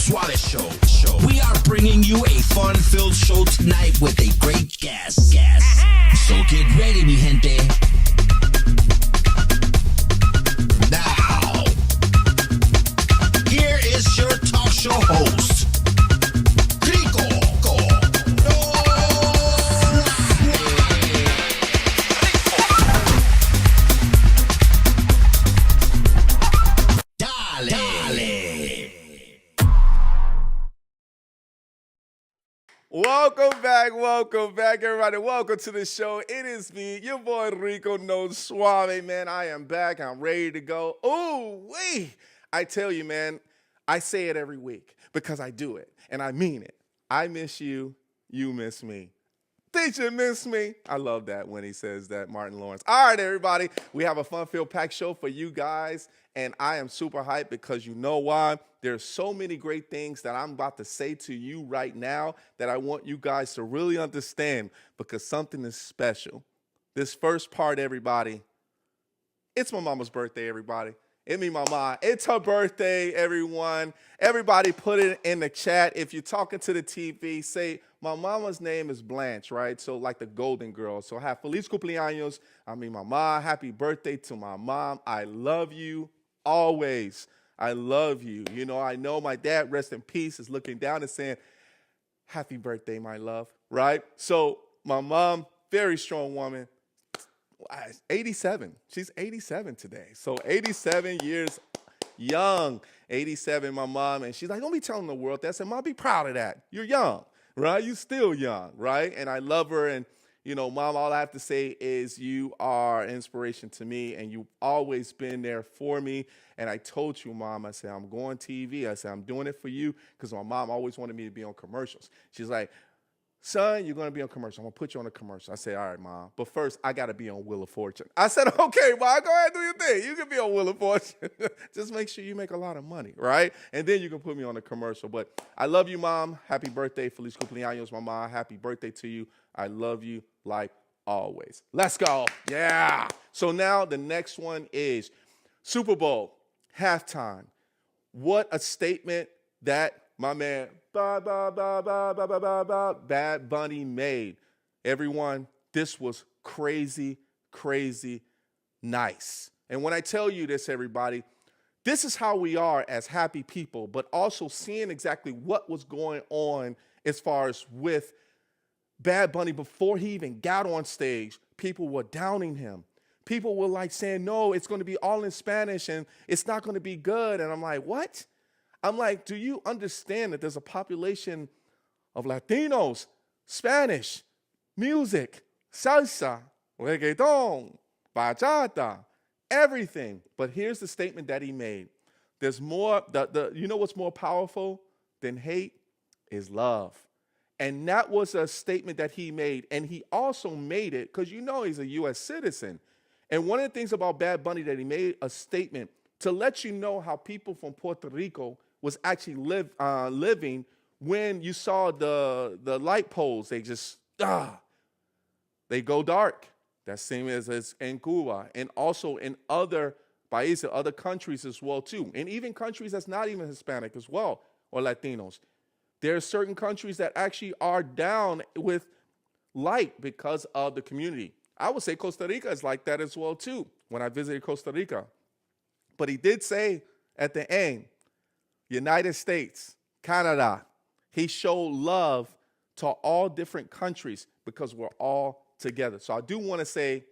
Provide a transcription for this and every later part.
Suave Show. We are bringing you a fun-filled show tonight with a great guest. So get ready, mi gente. Now, here is your talk show host, Rico. Welcome back, everybody. Welcome to the show. It is me, your boy Rico No Suave, man. I am back. I'm ready to go. Ooh, wee! I tell you, man, I say it every week because I do it, and I mean it. I miss you. You miss me. Did you miss me? I love that when he says that, Martin Lawrence. All right, everybody. We have a fun-filled packed show for you guys, and I am super hyped because you know why? There's so many great things that I'm about to say to you right now that I want you guys to really understand because something is special. This first part, everybody, it's my mama's birthday, everybody. It me, mama. It's her birthday, everyone. Everybody put it in the chat. If you're talking to the TV, say, my mama's name is Blanche, right? So like the golden girl. So have Feliz cumpleaños. I mean, mama, happy birthday to my mom. I love you always. I love you. You know, I know my dad, rest in peace, is looking down and saying, happy birthday, my love, right? So my mom, very strong woman. 87. She's 87 today. So 87 years young. 87, my mom. And she's like, don't be telling the world that. I said, Mom, be proud of that. You're young, right? You're still young, right? And I love her. And, you know, Mom, all I have to say is you are an inspiration to me. And you've always been there for me. And I told you, Mom, I said, I'm going TV. I said, I'm doing it for you because my mom always wanted me to be on commercials. She's like, son, you're going to be on commercial. I'm going to put you on a commercial. I said, all right, Mom. But first, I got to be on Wheel of Fortune. I said, okay, Mom, go ahead and do your thing. You can be on Wheel of Fortune. Just make sure you make a lot of money, right? And then you can put me on a commercial. But I love you, Mom. Happy birthday. Feliz cumpleaños, Mama. Happy birthday to you. I love you like always. Let's go. Yeah. So now the next one is Super Bowl halftime. What a statement that my man Bad Bunny made. Everyone, this was crazy nice. And when I tell you this, everybody, this is how we are as happy people, but also seeing exactly what was going on as far as with Bad Bunny before he even got on stage. People were downing him. People were like saying, no, it's going to be all in Spanish and it's not going to be good. And I'm like, what? I'm like, do you understand that there's a population of Latinos, Spanish, music, salsa, reggaeton, bachata, everything? But here's the statement that he made. There's more, you know what's more powerful than hate is love. And that was a statement that he made. And he also made it because you know he's a U.S. citizen. And one of the things about Bad Bunny that he made a statement to let you know how people from Puerto Rico was actually living when you saw the light poles. They just, they go dark. That same as in Cuba and also in other países, other countries as well too. And even countries that's not even Hispanic as well or Latinos. There are certain countries that actually are down with light because of the community. I would say Costa Rica is like that as well too when I visited Costa Rica. But he did say at the end, United States, Canada, he showed love to all different countries because we're all together. So I do want to say,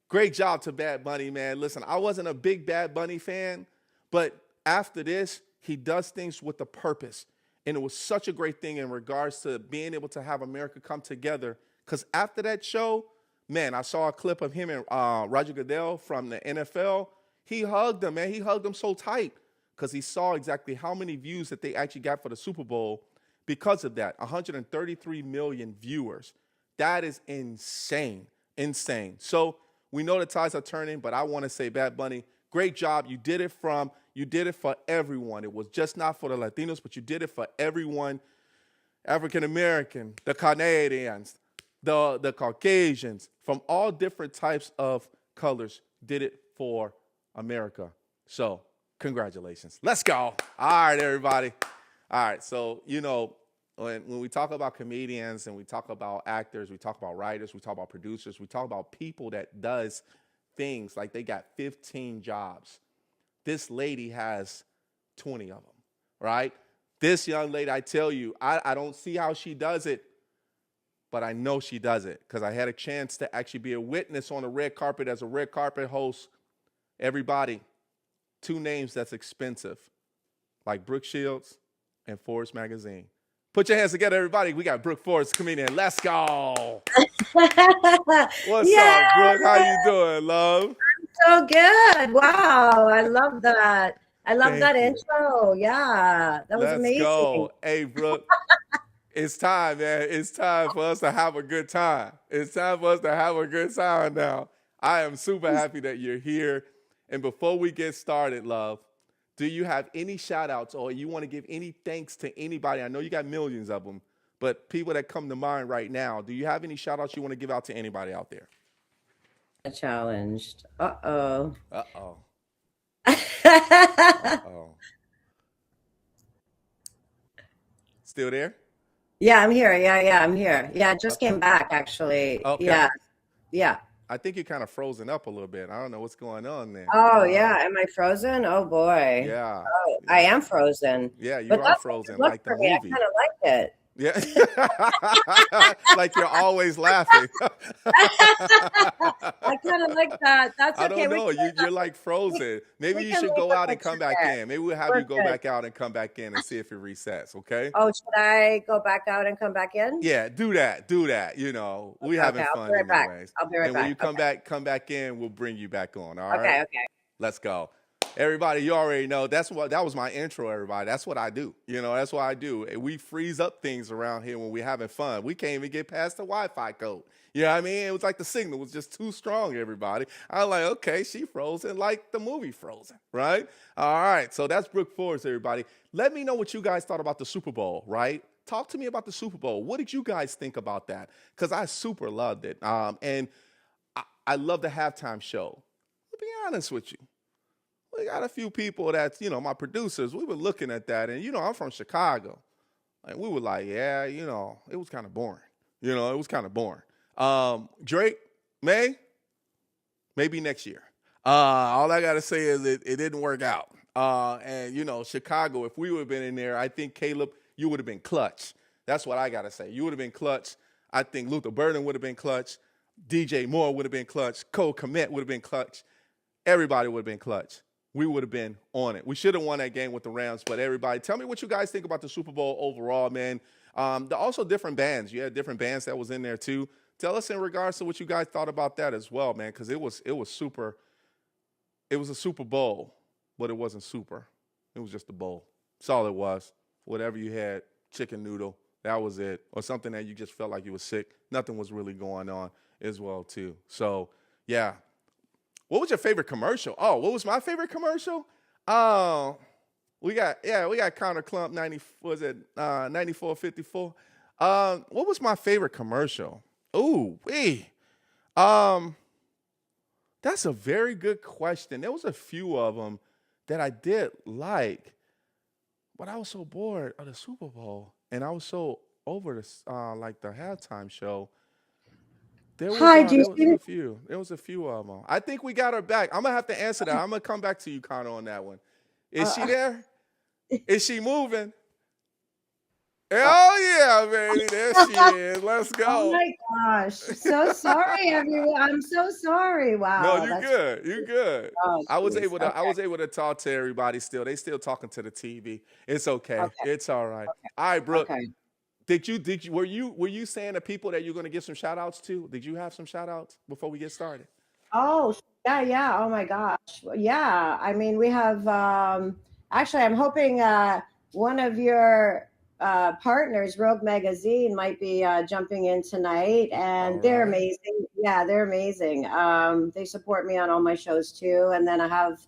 great job to Bad Bunny, man. Listen, I wasn't a big Bad Bunny fan, but after this, he does things with a purpose. And it was such a great thing in regards to being able to have America come together. Because after that show, man, I saw a clip of him and Roger Goodell from the NFL. He hugged him, man. He hugged him so tight because he saw exactly how many views that they actually got for the Super Bowl because of that. 133 million viewers. That is insane. So we know the tides are turning, but I want to say, Bad Bunny, great job. You did it for everyone. It was just not for the Latinos, but you did it for everyone. African American, the Canadians, the Caucasians, from all different types of colors, did it for America. So congratulations. Let's go. All right, everybody. All right. So, when we talk about comedians and we talk about actors, we talk about writers, we talk about producers, we talk about people that does things like they got 15 jobs. This lady has 20 of them, right? This young lady, I tell you, I don't see how she does it, but I know she does it because I had a chance to actually be a witness on the red carpet as a red carpet host. Everybody, two names that's expensive, like Brooke Shields and Forbes magazine. Put your hands together, everybody. We got Brooke Forbes comedian. Let's go. What's Yeah, up, Brooke? How you doing, love? so good. Wow, I love that. I love that Thank you. intro. Yeah, that was Let's amazing. go. Hey, Brooke. It's time, man. It's time for us to have a good time. It's time for us to have a good time now. I am super happy that you're here. And before we get started, love, do you have any shout outs or you want to give any thanks to anybody? I know you got millions of them, but people that come to mind right now, do you have any shout outs you want to give out to anybody out there? Challenged. Uh-oh. Uh-oh. Yeah, Uh-oh. Still there? I'm here. Yeah, I'm here. Yeah, I just came back actually. Okay. Yeah. I think you're kind of frozen up a little bit. I don't know what's going on there. Oh, yeah. Am I frozen? Oh boy. Yeah. Oh, I Yeah. am frozen. Yeah, you But are that's a good frozen look like the for me. I movie. kind of like it. Yeah. Like you're always laughing. I kind of like that. That's I okay. don't know. You're like frozen. Maybe We you can should make go a out and come back reset. in. Maybe we'll have We're you go good. back out and come back in and see if it resets, okay? Oh, should I go back out and come back in? Yeah, do that. Do that. We having Okay, I'll be fun right back. anyways. I'll be right And when back. you come back in, we'll bring you back on. All right? Okay. Let's go. Everybody, you already know that was my intro, everybody. That's what I do. That's what I do. And we freeze up things around here when we're having fun. We can't even get past the Wi-Fi code. You know what I mean? It was like the signal was just too strong, everybody. I was like, okay, she frozen like the movie Frozen, right? All right. So that's Brooke Forbes, everybody. Let me know what you guys thought about the Super Bowl, right? Talk to me about the Super Bowl. What did you guys think about that? Because I super loved it. And I love the halftime show. I'll be honest with you. We got a few people that's, my producers, we were looking at that. And, I'm from Chicago. And we were like, yeah, it was kind of boring. It was kind of boring. Drake, maybe next year. All I got to say is it didn't work out. And, Chicago, if we would have been in there, I think, Caleb, you would have been clutch. That's what I got to say. You would have been clutch. I think Luther Burden would have been clutch. DJ Moore would have been clutch. Cole Kmet would have been clutch. Everybody would have been clutch. We would have been on it. We should have won that game with the Rams, but everybody, tell me what you guys think about the Super Bowl overall, man. Also different bands. You had different bands that was in there too. Tell us in regards to what you guys thought about that as well, man, because it was super. It was a Super Bowl, but it wasn't super. It was just a bowl. That's all it was. Whatever you had, chicken noodle, that was it, or something that you just felt like you were sick. Nothing was really going on as well too. So yeah. What was your favorite commercial? Oh, what was my favorite commercial? We got Counter Clump 9454. What was my favorite commercial? Ooh, that's a very good question. There was a few of them that I did like, but I was so bored of the Super Bowl, and I was so over the halftime show. There was Hi, do you see a me? few. There was a few of them. I think we got her back. I'm gonna have to answer that. I'm gonna come back to you, Connor, on that one. Is she Uh, there? Is she moving? uh, Oh yeah, baby, there she is. Let's oh go. my gosh. So sorry, everyone. I'm so sorry. No, Wow, you that's good. You good. oh I was geez. able to. I Okay. was able to talk to everybody. Still, they still talking to the TV. It's okay. Okay. It's all right. All right, Brooke. Okay. Were you saying to people that you're gonna give some shout outs to? Did you have some shout outs before we get started? Oh, yeah. Oh my gosh. Yeah. I mean, we have actually I'm hoping one of your partners, Rogue Magazine, might be jumping in tonight, All and they're right. amazing. Yeah, they're amazing. They support me on all my shows too. And then I have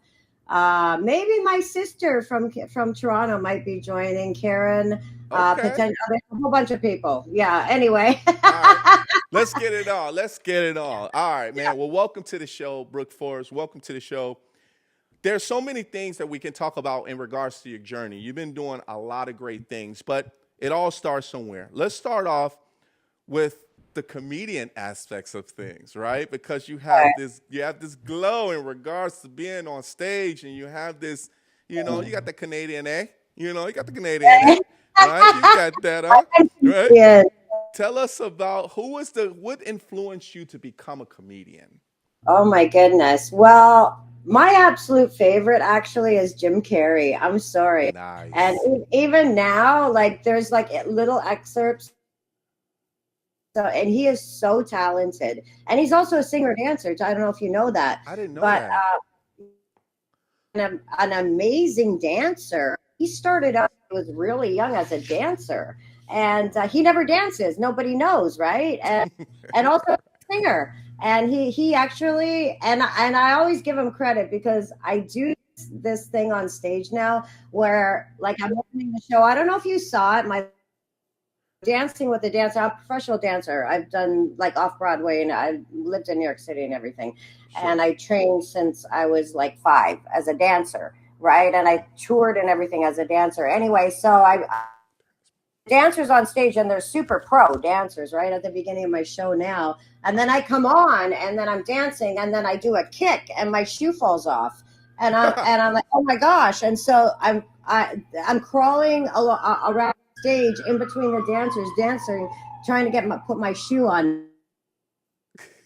maybe my sister from Toronto might be joining, Karen, Okay. potential a whole bunch of people. Yeah. Anyway. All right. Let's get it on. Let's get it on. All right, man. Well, welcome to the show, Brooke Forrest. Welcome to the show. there's so many things that we can talk about in regards to your journey. You've been doing a lot of great things, but it all starts somewhere. Let's start off with the comedian aspects of things, right? Because you have this glow in regards to being on stage, and you have this, you got the Canadian A, you got the Canadian A, right? You got that, right? Yeah. Tell us about what influenced you to become a comedian? Oh my goodness. Well, my absolute favorite actually is Jim Carrey. I'm sorry. And Nice. even now, like there's like little excerpts. So, and he is so talented. And he's also a singer dancer. I don't know if you know that, I didn't know but that. an amazing dancer. He started out, he was really young as a dancer, and he never dances. Nobody knows, right? And also a singer. And he actually, and I always give him credit because I do this thing on stage now where like I'm opening the show. I don't know if you saw it. My dancing with a dancer. I'm a professional dancer. I've done like off Broadway and I've lived in New York City and everything. Sure. And I trained since I was like 5 as a dancer, right? And I toured and everything as a dancer. Anyway, so I dancers on stage and they're super pro dancers, right? At the beginning of my show now. And then I come on and then I'm dancing and then I do a kick and my shoe falls off. And I'm like, oh my gosh. And so I'm crawling around stage in between the dancers dancing, trying to put my shoe on.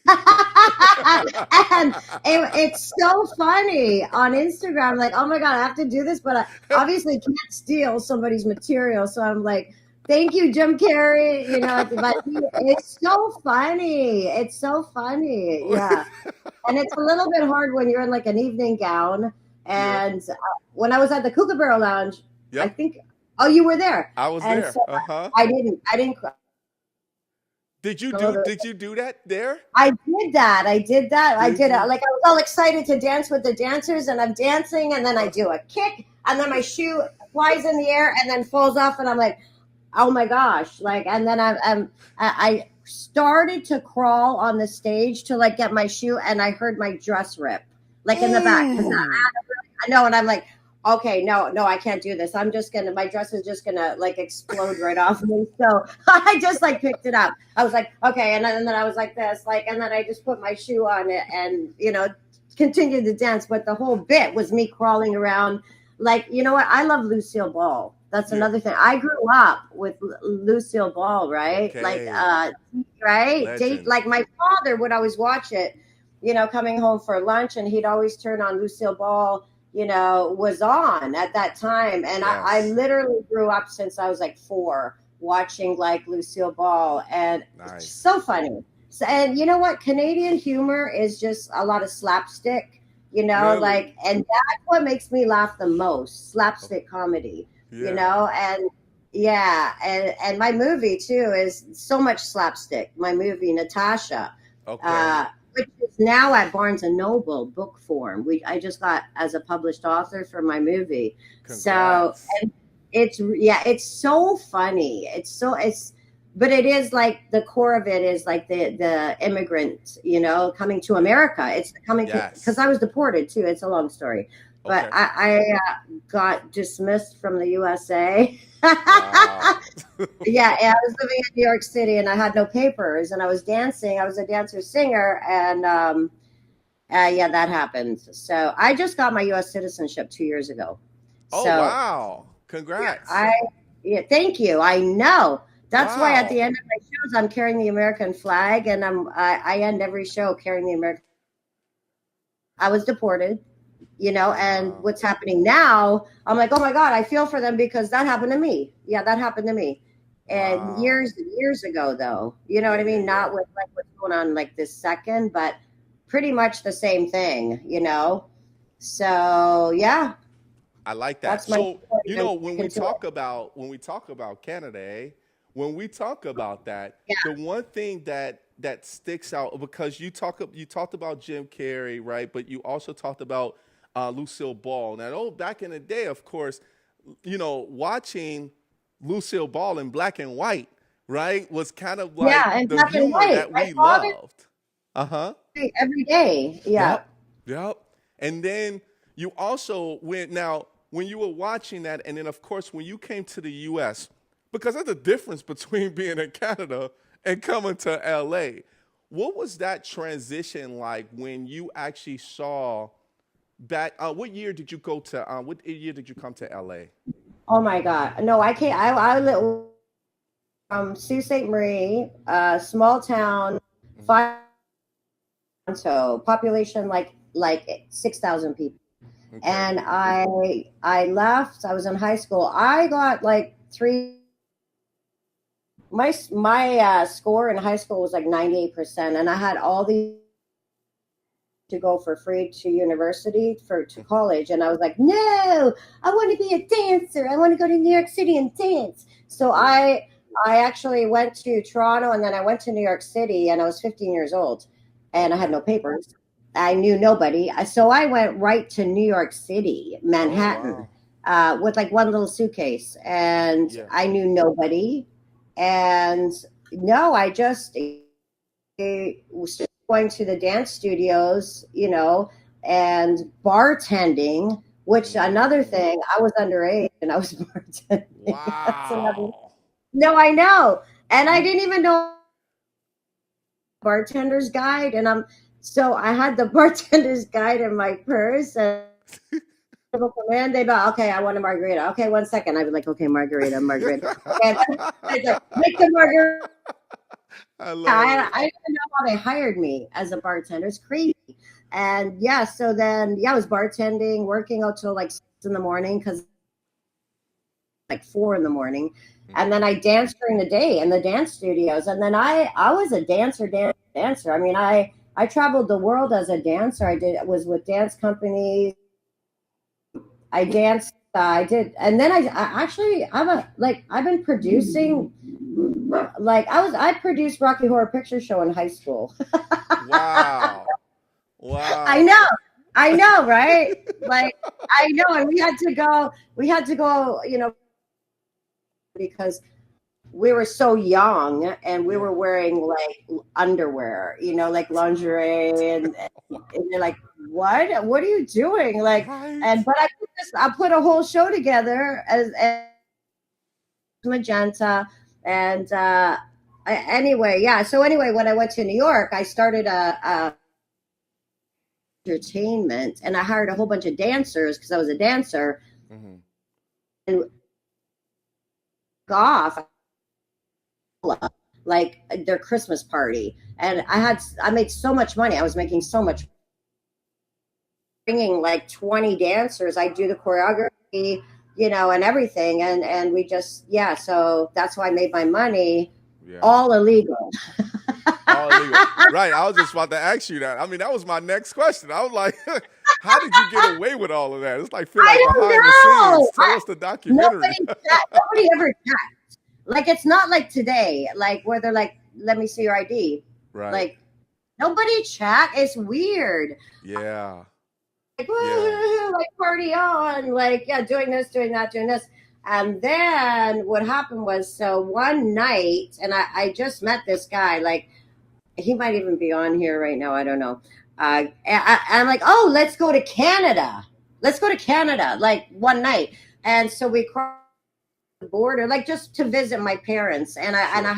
And it's so funny on Instagram. Like, oh my God, I have to do this, but I obviously can't steal somebody's material. So I'm like, thank you, Jim Carrey. But it's so funny. It's so funny. Yeah. And it's a little bit hard when you're in like an evening gown. And when I was at the Kookaburra Lounge, I Yep. think, oh, you were there. I was And there. so Uh-huh. I didn't cry. Did you do that there? I did that. I Did did it. you? Like I was all excited to dance with the dancers, and I'm dancing, and then I do a kick, and then my shoe flies in the air and then falls off, and I'm like, oh my gosh! Like, and then I started to crawl on the stage to like get my shoe, and I heard my dress rip, like in the back, because I know, and I'm like, okay, no, I can't do this. My dress is just gonna like explode right off me. So I just like picked it up. I was like, okay, and then I was like this, like, and then I just put my shoe on it and continued to dance. But the whole bit was me crawling around. Like, you know what? I love Lucille Ball. That's another thing. I grew up with Lucille Ball, right? Okay. Like, right? Legend. Like my father would always watch it, coming home for lunch, and he'd always turn on Lucille Ball. Was on at that time. And I Yes. literally grew up since I was like 4 watching like Lucille Ball, and it's Nice. so funny. So, and you know what? Canadian humor is just a lot of slapstick, Really? like, and that's what makes me laugh the most, slapstick comedy, Yeah. and yeah. And my movie too is so much slapstick. My movie, Natasha, Okay. which is now at Barnes and Noble book form. I just got as a published author for my movie. So, Congrats. and it's so funny. But it is like the core of it is like the immigrant, coming to America. It's coming because Yes. I was deported too. It's a long story, but Okay. I got dismissed from the USA. Wow. Yeah, I was living in New York City and I had no papers and I was dancing. I was a dancer singer, and yeah, that happened. So I just got my U.S. citizenship 2 years ago. Oh, So wow. Congrats. I yeah, thank you. I know. That's why at the Wow. end of my shows I'm carrying the American flag, and I end every show carrying the American. I was deported, and Wow. what's happening now, I'm like, oh my God, I feel for them because that happened to me. Yeah, that happened to me. And Wow. years ago, though, you know what Yeah, I yeah, mean? yeah. Not with like what's going on like this second, but pretty much the same thing. So yeah, I like that. that's my So, story. I'm when we sticking to it. talk about Canada, when we talk about that, Yeah, the one thing that sticks out, because you talked about Jim Carrey, right? But you also talked about Lucille Ball. Now, back in the day, of course, watching Lucille Ball in black and white, right, was kind of like yeah, and the black and humor white. that My we father loved. Uh huh. every day. Yeah, Yep. Yep. And then, You also went now when you were watching that, and then of course when you came to the U.S. because there's a difference between being in Canada and coming to L.A. What was that transition like when you actually saw back? What year did you go to? What year did you come to L.A.? Oh my God. No, I can't. I live from Sault Ste. Marie, small town, Mhm. five so population like 6,000 people. Okay. And I left. I was in high school. I got like three. My score in high school was like 98%, and I had all these to go for free to university for to college, and I was like, no, I want to be a dancer. I want to go to New York City and dance. So I actually went to Toronto, and then I went to New York City, and I was 15 years old, and I had Okay. no papers. I knew nobody, so I went right to New York City, Oh Manhattan, wow. with like one little suitcase, and Yeah. I knew nobody, and no, I just was going to the dance studios, and bartending, which another Mm. thing, I was underage and I was bartending. That's another. Wow. No, I know. And I You. didn't even know bartender's guide. So I had the bartender's guide in my purse, and people come in, they'd be like, okay, I want a margarita. Okay, 1 second. I'd be like, okay, margarita, margarita. Okay, I'd like, make the margarita. I love I it. didn't even know how they hired me as a bartender. It's crazy. And yeah, so then I was bartending, working out till like 6 in the morning because like 4 in the morning, and Mhm. then I danced during the day in the dance studios. And then I was a dancer. I mean, I traveled the world as a dancer. Was with dance companies. I danced. I did, and then I actually I've been producing. Like I produced Rocky Horror Picture Show in high school. Wow. I Wow. know. I know, right? Like I know, and we had to go, because we were so young and we Yeah. were wearing like underwear, like lingerie, and they're like, what are you doing? Like, Right. and but I put a whole show together as magenta, and anyway, yeah. So anyway, when I went to New York, I started a entertainment, and I hired a whole bunch of dancers because I was a dancer, Hmm. and off like their Christmas party, and I made so much money. I was making so much, bringing like 20 dancers. I do the choreography, and everything, and we just So that's how I made my money, Yeah. all illegal. All illegal. Right. I was just about to ask you that. I mean, that was my next question. I was like, how did you get away with all of that? It's like feel I like don't behind the know. scenes. Tell us the documentary. Nobody ever checked. Like it's not like today, like where they're like, "Let me see your ID." Right. Like nobody check. It's weird. Yeah. Like Yeah. woo, like party on, like doing this, doing that, doing this. And then what happened was, so one night, and I just met this guy. Like he might even be on here right now. I don't know. I'm like, oh, let's go to Canada. Let's go to Canada, like one night. And so we crossed the border, like just to visit my parents. And I Sure.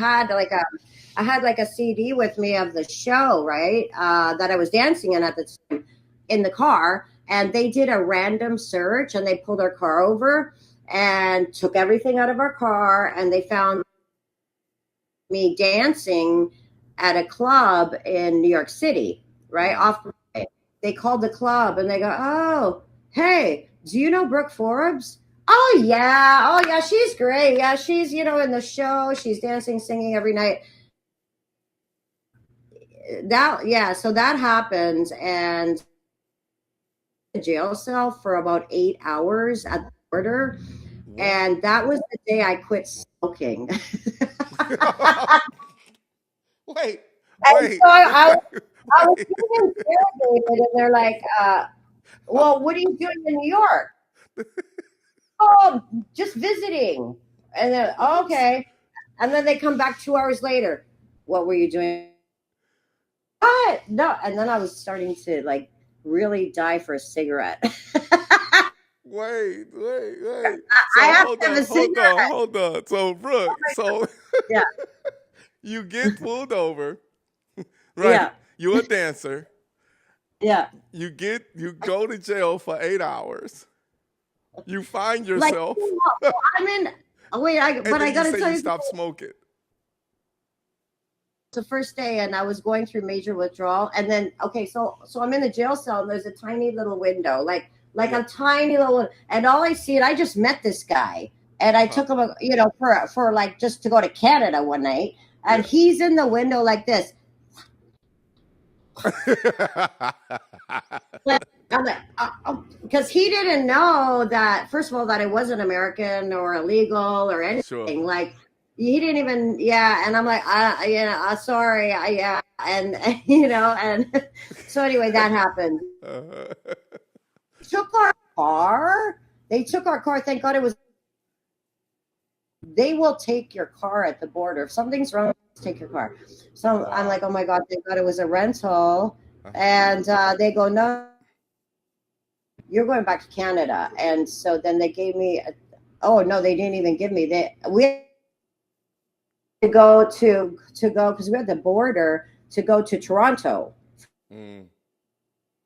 had like a CD with me of the show, right? That I was dancing in at the time in the car. And they did a random search, and they pulled our car over and took everything out of our car, and they found me dancing at a club in New York City, right? Mm. They called the club and they go, oh, hey, do you know Brooke Forbes? Oh yeah, she's great. Yeah, she's in the show. She's dancing, singing every night. So that happens, and jail cell for about 8 hours at the border, What? and that was the day I quit smoking. Wait. And Wait. so I was Wait. getting interrogated, and they're like, well, what are you doing in New York? Oh, just visiting. And then, oh, What? okay. And then they come back 2 hours later. What were you doing? What? No. And then I was starting to like really die for a cigarette. Wait. I So have to have a cigarette. hold on. So Brooke, so Yeah, you get pulled over, right? yeah, You're a dancer. yeah. You go to jail for 8 hours. You find Like, yourself, I'm in. Wait, and but I then you gotta say tell you you, stop smoking. the first day, and I was going through major withdrawal, and then okay, so I'm in the jail cell, and there's a tiny little window, like Yeah. a tiny little, and all I see, and I just met this guy, and I Uh-huh. took him, for like just to go to Canada one night, and Yeah. he's in the window like this. Like, I'm like, because he didn't know that, first of all, that I wasn't American or illegal or Sure. anything. Like, he didn't even, yeah. And I'm like, sorry, yeah. And, and so anyway, that happened. Uh, Took our car. They took our car. Thank God it was. They will take your car at the border. If something's wrong, take your car. So I'm wow. like, oh my God, thank God it was a rental. Uh-huh. And they go, no, you're going back to Canada. And so then they gave me, oh no, they didn't even give me we had to go because we're at the border to go to Toronto, Mm.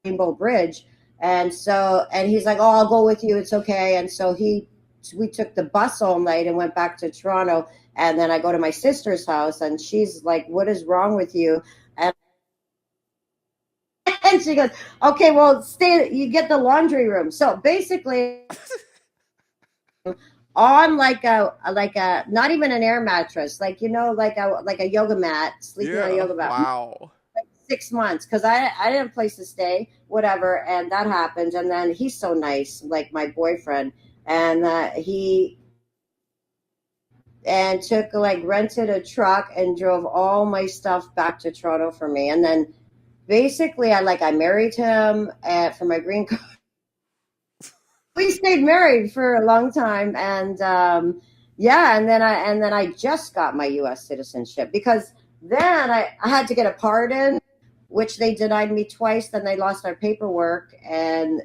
Rainbow Bridge. And he's like, oh, I'll go with you. It's okay. And so we took the bus all night and went back to Toronto. And then I go to my sister's house and she's like, what is wrong with you? And she goes, okay, well, you get the laundry room. So basically, on like a not even an air mattress, like like a yoga mat, sleeping on a Yeah. yoga mat. Wow. 6 months because I didn't have a place to stay, whatever, and that happened. And then he's so nice, like my boyfriend, and he took rented a truck and drove all my stuff back to Toronto for me. And then basically I married him for my green card. We stayed married for a long time, and and then I just got my U.S. citizenship because then I had to get a pardon, which they denied me twice. Then they lost our paperwork, and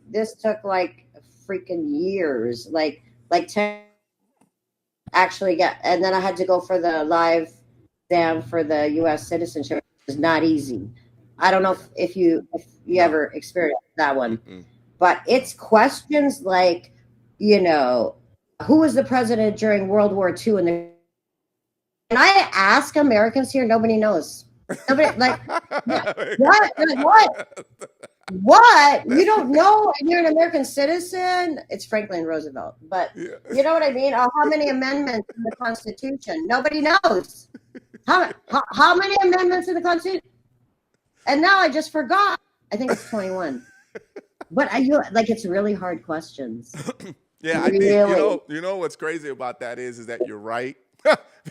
this took like freaking years, like 10 actually get. And then I had to go for the live exam for the U.S. citizenship. It's not easy. I don't know if you No. ever experienced that one. Mm-mm. But it's questions like, who was the president during World War II? And I ask Americans here, nobody knows. Nobody, what? What? You don't know? And you're an American citizen? It's Franklin Roosevelt. But Yeah. you know what I mean? How many amendments in the Constitution? Nobody knows. How many amendments in the Constitution? And now I just forgot. I think it's 21. But it's really hard questions. Yeah, I think Really? you know what's crazy about that is that you're right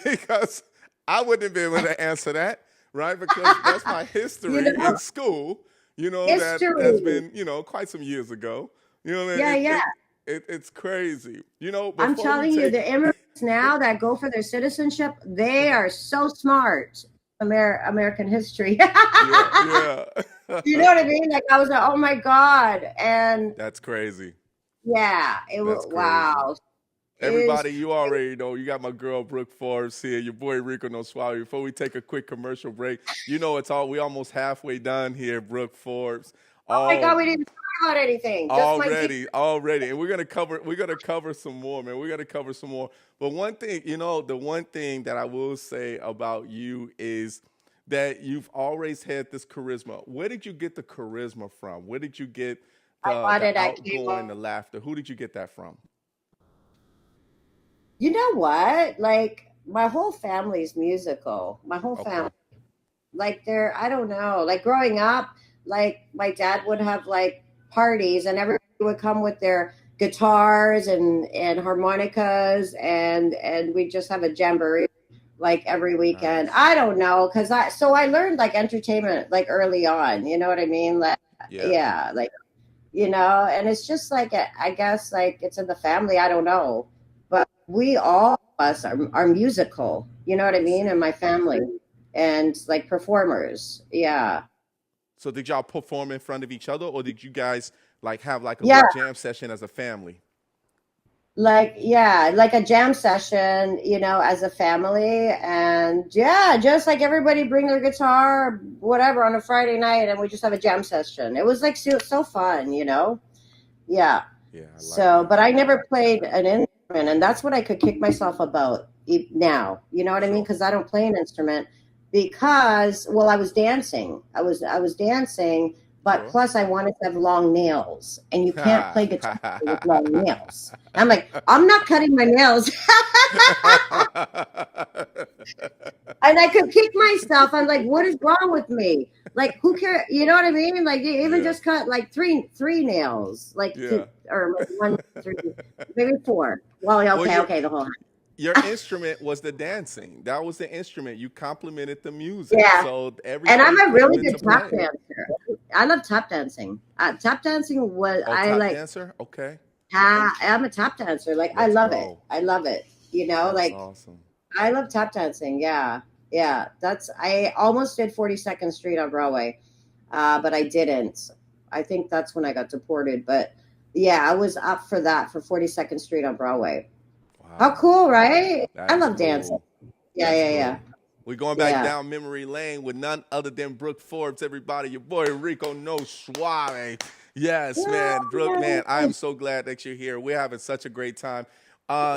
because I wouldn't have been able to answer that, right? Because that's my history in school. That's History. been quite some years ago. Yeah. It's crazy. I'm Before we telling you, take the immigrants now that go for their citizenship, they are so smart. American history. yeah. You know what I mean? Like I was like, oh my God. And That's crazy. yeah, it was That's crazy. wow. Everybody, you already know. You got my girl Brooke Forbes here, your boy Rico No Suave. Before we take a quick commercial break, we almost halfway done here, Brooke Forbes. Oh my God, we didn't talk about anything. Just Already, and we're gonna cover some more, man. We're gonna cover some more. But one thing, the one thing that I will say about you is that you've always had this charisma. Where did you get the charisma from? Where did you get I bought the it at outgoing, Cable. the laughter? Who did you get that from? You know what? Like my whole family's musical. My whole Okay. family. Like I don't know. Like growing up, like my dad would have like parties and everybody would come with their guitars and harmonicas and we'd just have a jamboree like every weekend. Nice. I don't know because I learned like entertainment like early on. You know what I mean? Like Yeah. yeah, like and it's just like I guess like it's in the family. I don't know, but we all of us are musical. You know what I mean? In my family and like performers. Yeah. So did y'all perform in front of each other, or did you guys Like have like a Yeah, little jam session as a family. like yeah, like a jam session, as a family, and yeah, just like everybody bring their guitar, whatever, on a Friday night, and we just have a jam session. It was like so fun. Yeah. Yeah, I like So, that. but I never played an instrument, and that's what I could kick myself about now. You know what I mean? Sure. Because I don't play an instrument because, well, I was dancing. I was dancing, but Sure. plus I wanted to have long nails, and you can't play guitar with long nails. I'm like, I'm not cutting my nails. And I could kick myself. I'm like, what is wrong with me? Like, who cares? You know what I mean? Like, you even Yeah. just cut like three nails, like Yeah. or like one, three, maybe four. Well, yeah, Well, okay, the whole. your instrument was the dancing. That was the instrument. You complemented the music. Yeah, So and I'm everything a came really into good tap play. dancer. I love tap dancing. Tap dancing was Oh, I tap like. dancer? Okay. I'm a tap dancer. Like I Let's love it. go. I love it. That's Like awesome. I love tap dancing. Yeah, yeah. I almost did 42nd Street on Broadway, but I didn't. I think that's when I got deported. But yeah, I was up for that for 42nd Street on Broadway. How Wow. cool, right? That I is love dancing. cool. Yeah, That's yeah, yeah, cool. We're going back yeah. down memory lane with none other than Brooke Forbes. Everybody, your boy Rico No Suave. Yes, man. Brooke, man, I am so glad that you're here. We're having such a great time.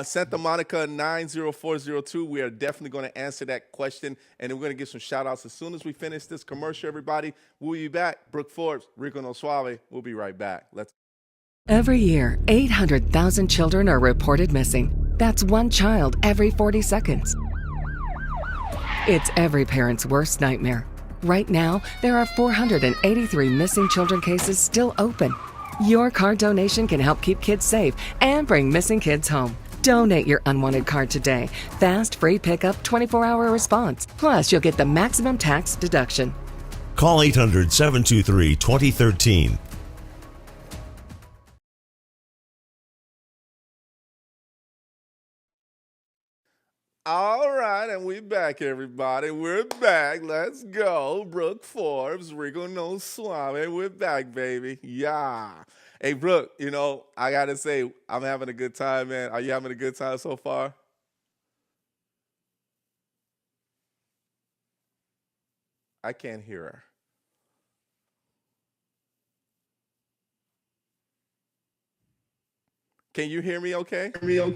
Santa Monica 90402. We are definitely going to answer that question, and then we're going to give some shout outs as soon as we finish this commercial, everybody. We'll be back. Brooke Forbes, Rico No Suave. We'll be right back. Let's. Every year, 800,000 children are reported missing. That's one child every 40 seconds. It's every parent's worst nightmare. Right now, there are 483 missing children cases still open. Your card donation can help keep kids safe and bring missing kids home. Donate your unwanted card today. Fast, free pickup, 24-hour response. Plus, you'll get the maximum tax deduction. Call 800-723-2013. All right, and we're back, everybody. We're back. Let's go. Brooke Forbes, Rico No Suave. We're back, baby. Yeah. Hey, Brooke, I got to say, I'm having a good time, man. Are you having a good time so far? I can't hear her. Can you hear me okay? Yeah,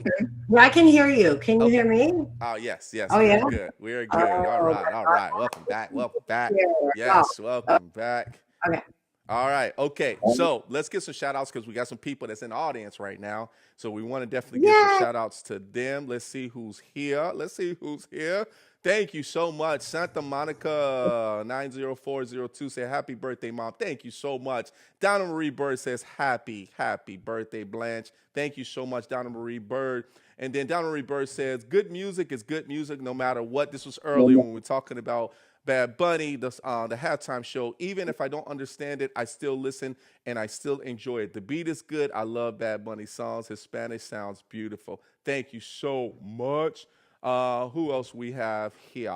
I can hear you. Can you Okay. hear me? Oh, yes, yes. Oh We are yeah. good. We are good. All Oh, right, all right. Welcome back. Welcome back. yeah. Oh, Yes, oh, welcome back. okay. All right. Okay. So let's get some shout outs because we got some people that's in the audience right now. So we want to definitely give some Yeah. shout outs to them. Let's see who's here. Let's see who's here. Thank you so much. Santa Monica 90402 said, happy birthday, Mom. Thank you so much. Donna Marie Bird says, happy birthday, Blanche. Thank you so much, Donna Marie Bird. And then Donna Marie Bird says, good music is good music no matter what. This was earlier when we were talking about Bad Bunny, the halftime show. Even if I don't understand it, I still listen and I still enjoy it. The beat is good. I love Bad Bunny songs. His Spanish sounds beautiful. Thank you so much. Who else we have here?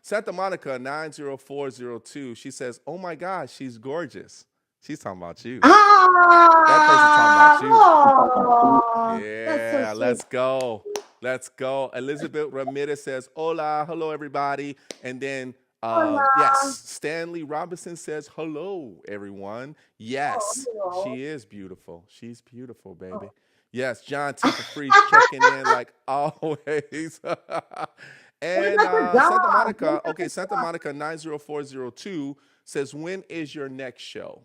Santa Monica 90402. She says, "Oh my gosh, she's gorgeous." She's talking about you. That person talking about you. That's so Yeah, sweet. let's go. Let's go. Elizabeth Ramirez says, hola, hello, everybody. And then, yes, Hola. Stanley Robinson says, hello, everyone. Yes, Hello. she is beautiful. She's beautiful, baby. Yes, John Tinker Freeze checking in like always. What And about your Santa dog? Monica, okay, Santa Monica 90402 says, when is your next show?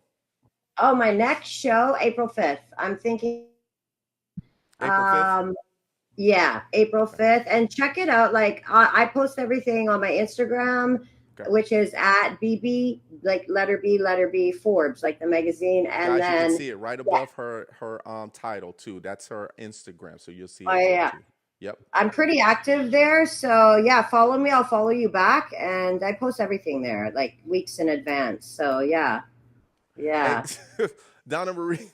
Oh, my next show, April 5th. I'm thinking, April 5th? um, yeah, April Okay. 5th. And check it out. Like, I post everything on my Instagram, Okay. which is at BB, like letter B, Forbes, like the magazine. And Guys, you can then, see it right yeah, above her title too. That's her Instagram, so you'll see oh, it there yeah. too. Yep. I'm pretty active there. So, yeah, follow me. I'll follow you back. And I post everything there, like weeks in advance. So, yeah, Hey, yeah. Donna Marie.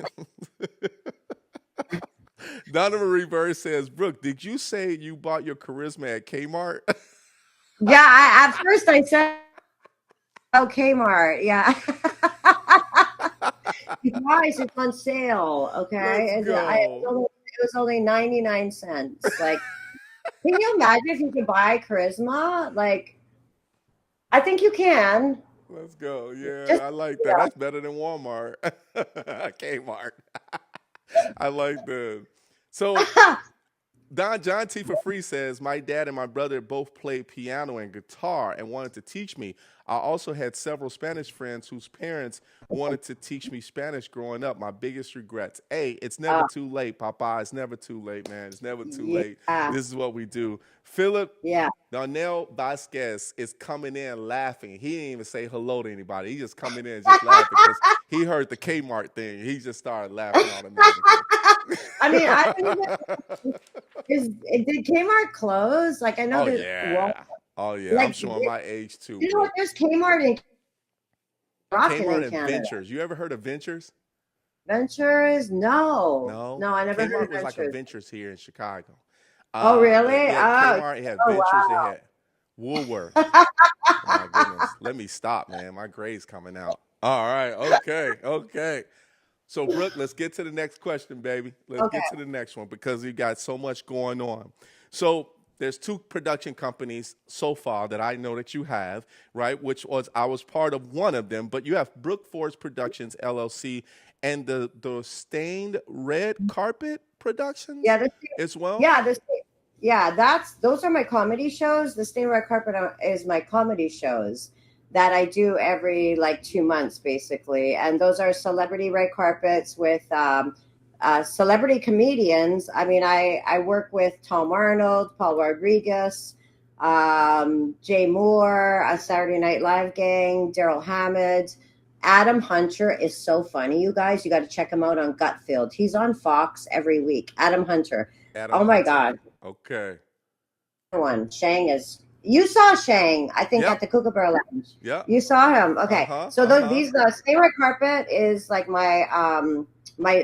Donna Marie Bird says, Brooke, did you say you bought your charisma at Kmart? Yeah, at first I said, oh, Kmart. Yeah. You guys, it's on sale. Let's Okay, go. it was only 99 cents. Like, can you imagine if you could buy charisma? Like, I think you can. Let's go. Just Yeah, I like you that. know. That's better than Walmart. Kmart. I like that. So Don John T for free says my dad and my brother both played piano and guitar and wanted to teach me. I also had several Spanish friends whose parents wanted to teach me Spanish growing up. My biggest regrets. Hey, it's never uh, too late, Papa. It's never too late, man. It's never too late. yeah, This is what we do. Philip yeah. Darnell Vasquez is coming in laughing. He didn't even say hello to anybody. He just coming in just laughing because he heard the Kmart thing. He just started laughing automatically. I mean, I don't even. Did Kmart close? Like, I know Oh that. Well, yeah. Oh yeah. I'm like, showing my age too, you know what? Brooke. There's Kmart in rocking in Kmart and Canada. Ventures. You ever heard of Ventures? Ventures? No, No. no, I never heard Kmart of was like a Ventures. Ventures here in Chicago. Oh, But really? yeah, Oh, Kmart, it had oh Ventures, it wow. had Woolworth. My goodness. Let me stop, man. My grade's coming out. All right. Okay. Okay. So, Brooke, let's get to the next question, baby. Let's Okay. get to the next one because we got so much going on. So, there's two production companies so far that I know that you have, right? I was part of one of them, but you have Brooke Forbes Productions LLC and the Stained Red Carpet Productions Yeah, as well. yeah, those are my comedy shows. The Stained Red Carpet is my comedy shows that I do every like 2 months, basically, and those are celebrity red carpets with celebrity comedians. I mean, I work with Tom Arnold, Paul Rodriguez, Jay Moore, a Saturday Night Live gang, Daryl Hammond. Adam Hunter is so funny, you guys. You got to check him out on Gutfield. He's on Fox every week. Adam Hunter. Adam Oh my Hunter. God. Okay. One. Shang is. You saw Shang, I think, at Yep. the Kookaburra Lounge. Yep. You saw him. Okay. Uh-huh. So Uh-huh. these Stay Red Carpet is like my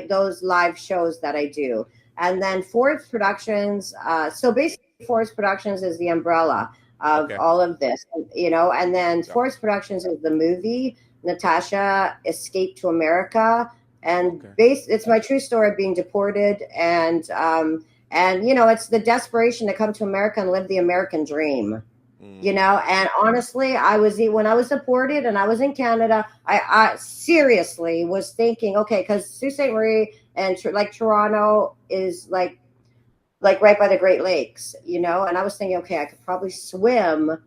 those live shows that I do. And then Forbes Productions, so basically Forbes Productions is the umbrella of Okay. all of this, and then Yep. Forbes Productions is the movie Natasha Escaped to America, and Okay. it's my true story of being deported, and it's the desperation to come to America and live the American dream. And honestly, when I was deported and I was in Canada, I seriously was thinking, okay, because Sault Ste. Marie and like Toronto is like right by the Great Lakes, and I was thinking, okay, I could probably swim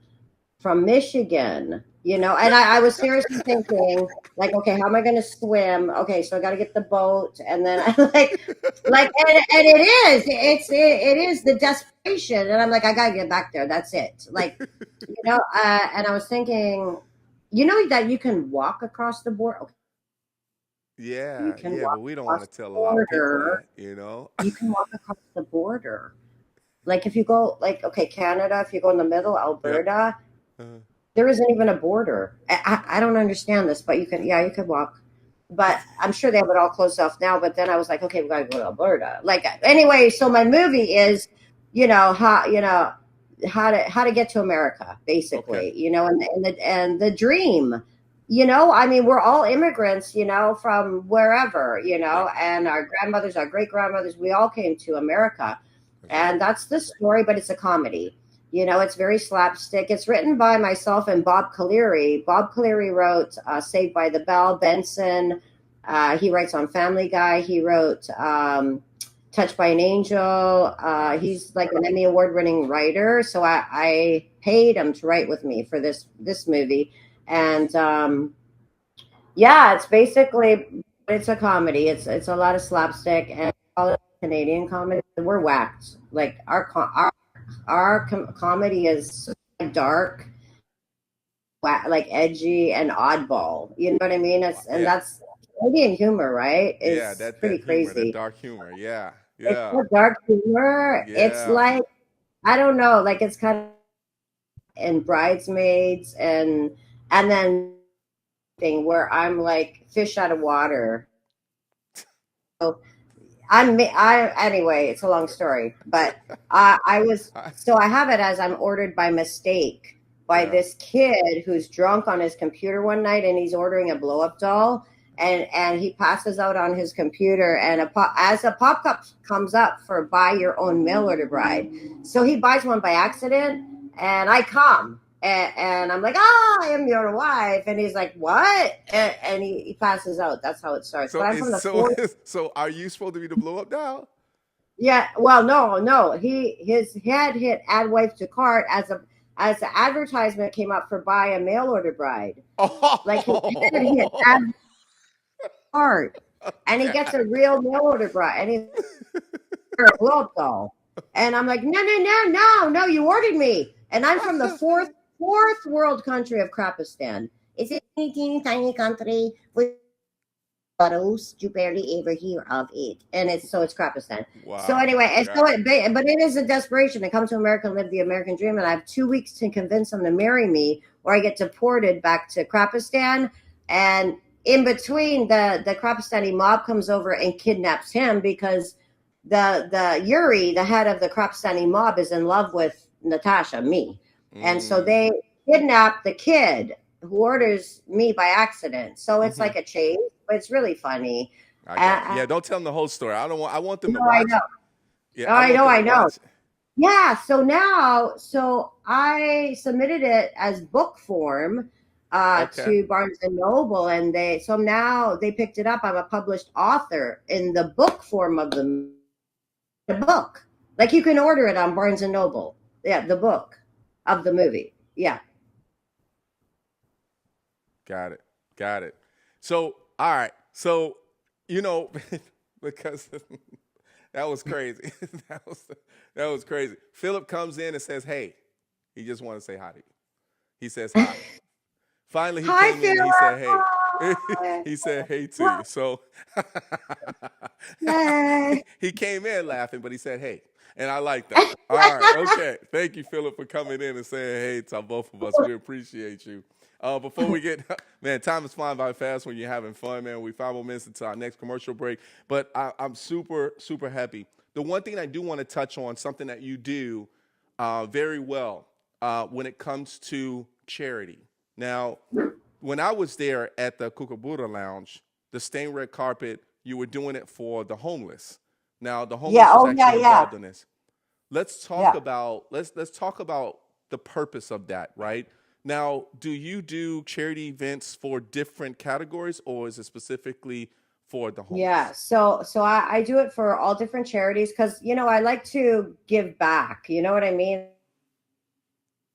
from Michigan, and I was seriously thinking, like, okay, how am I going to swim? Okay, so I got to get the boat, and then I and it is the desperation, and I'm like, I got to get back there. That's it, like, and I was thinking, that you can walk across the border. Okay, you Yeah, can yeah, but walk we don't want across to the tell a lot of people border. that. You can walk across the border. Like if you go, like, okay, Canada, if you go in the middle, Yep. Alberta, Uh, there isn't even a border. I don't understand this, but you could walk. But I'm sure they have it all closed off now. But then I was like, okay, we got to go to Alberta. Like, anyway, so my movie is, how to get to America, basically, okay. and the dream. I mean, we're all immigrants, from wherever, Yep. and our grandmothers, our great grandmothers, we all came to America. That's right. And that's the story, but it's a comedy. It's very slapstick. It's written by myself and Bob Cleary. Bob Cleary wrote Saved by the Bell, Benson. He writes on Family Guy. He wrote Touched by an Angel. He's like an Emmy Award-winning writer. So I paid him to write with me for this movie. And it's a comedy. It's a lot of slapstick and all Canadian comedy. We're whacked. Like our comedy is dark, like edgy and oddball. You know what I mean? Yeah. That's Canadian humor, right? Yeah, It's that pretty humor, that crazy. dark humor. Yeah. It's Yeah. not dark humor. It's Yeah. like, I don't know, like it's kind of in Bridesmaids and then thing where I'm like fish out of water. So anyway, it's a long story, but I have it as I'm ordered by mistake by Yeah. this kid who's drunk on his computer one night and he's ordering a blow up doll. and he passes out on his computer, and as a pop-up comes up for buy your own mail order bride. So he buys one by accident, and I come. And I'm like, I am your wife. And he's like, what? And he passes out. That's how it starts. So, but I'm from the fourth. So are you supposed to be the blow up doll? Yeah. Well, no. His head hit add wife to cart as the advertisement came up for buy a mail order bride. Oh. Like his head hit add cart, and he gets a real mail order bride, and he's a blow up doll. And I'm like, no, you ordered me. And I'm from the fourth world country of Krapistan. It's a teeny tiny country with photos you barely ever hear of it, and it's Krapistan. Wow. So anyway, but it is a desperation to come to America and live the American dream, and I have 2 weeks to convince them to marry me, or I get deported back to Krapistan. And in between, the Krapistani mob comes over and kidnaps him because the Yuri, the head of the Krapistani mob, is in love with Natasha, me. And so they kidnap the kid who orders me by accident. So it's like a chase, but it's really funny. Yeah, don't tell them the whole story. I want them to watch. I know. Yeah, I know. Yeah, so I submitted it as book form to Barnes and Noble, and now they picked it up. I'm a published author in the book form of the book. Like you can order it on Barnes and Noble. Yeah, the book of the movie. Yeah. Got it. So, all right. So, because that was crazy. that was crazy. Philip comes in and says, "Hey," he just wanted to say hi to you. He says hi. Finally, he came in and he said, "Hey." He said, "Hey" to you. So he came in laughing, but he said, "Hey." And I like that. All right. Okay. Thank you, Philip, for coming in and saying hey to both of us. We appreciate you. Before we get, man, time is flying by fast when you're having fun, man. We're 5 more minutes into our next commercial break. But I'm super, super happy. The one thing I do want to touch on, something that you do very well when it comes to charity. Now, when I was there at the Kookaburra Lounge, the stained red carpet, you were doing it for the homeless. Now, the homeless is actually involved in this. Let's talk about let's talk about the purpose of that, right? Now, do you do charity events for different categories, or is it specifically for the homeless? Yeah, so I do it for all different charities because I like to give back. You know what I mean?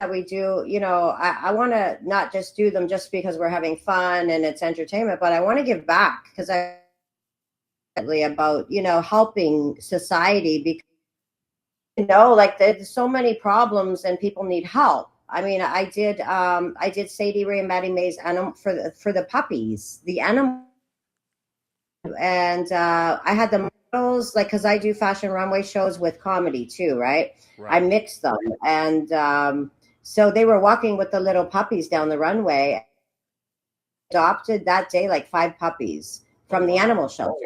That we do. I want to not just do them just because we're having fun and it's entertainment, but I want to give back because about helping society, because like there's so many problems and people need help. I mean, I did Sadie Ray and Maddie Mae's animal for the puppies, the animal, and I had the models, like, because I do fashion runway shows with comedy too, right? I mix them, and so they were walking with the little puppies down the runway. Adopted that day like 5 puppies from the animal shelter.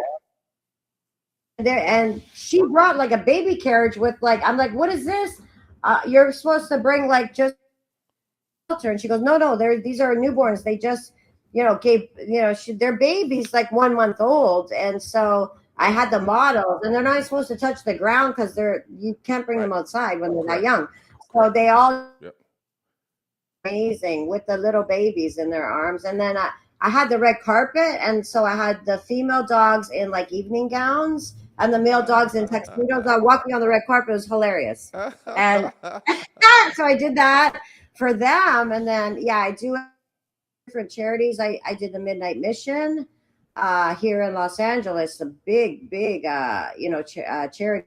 And she brought like a baby carriage with I'm like, what is this? You're supposed to bring like just shelter. And she goes, no, these are newborns. They just, gave, they're babies like 1 month old. And so I had the models, and they're not supposed to touch the ground because you can't bring them outside when they're that young. So they all amazing with the little babies in their arms. And then I had the red carpet, and so I had the female dogs in like evening gowns and the male dogs in tuxedos walking on the red carpet. It was hilarious. And so I did that for them. And then, I do different charities. I did the Midnight Mission here in Los Angeles, a big, charity,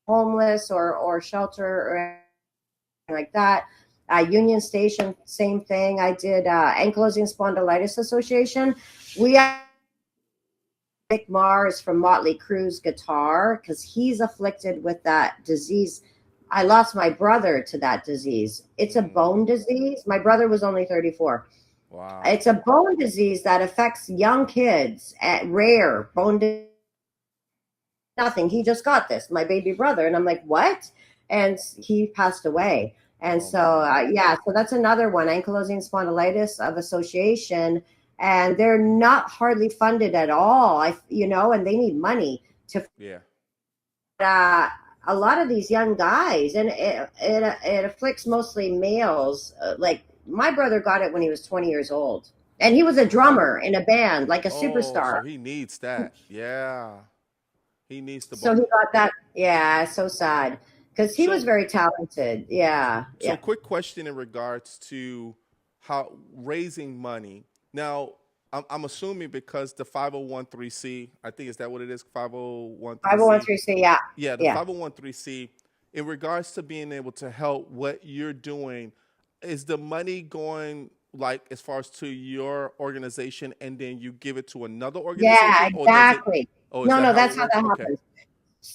homeless or shelter or like that. Union Station, same thing. I did Ankylosing Spondylitis Association. We Mick Mars from Motley Crue's guitar because he's afflicted with that disease. I lost my brother to that disease. It's a bone disease. My brother was only 34. Wow. It's a bone disease that affects young kids at rare bone disease. Nothing. He just got this, my baby brother. And I'm like, what? And he passed away. And so that's another one, Ankylosing Spondylitis of Association. and they're not hardly funded at all. And they need money to. Yeah. A lot of these young guys, and it afflicts mostly males. Like my brother got it when he was 20 years old, and he was a drummer in a band, like a Oh, superstar. so he needs that. Yeah. He needs the So he got that. Yeah, so sad because he was So very talented. Yeah, so yeah, quick question in regards to how raising money. Now, I'm assuming because the 501c, I think is that what it is? 501c. 501(c), yeah, Yeah, the yeah. 501c, in regards to being able to help what you're doing, is the money going like as far as to your organization and then you give it to another Yeah, organization, or does it, exactly. oh, is No, that no, how it that's how works? that Okay. happens.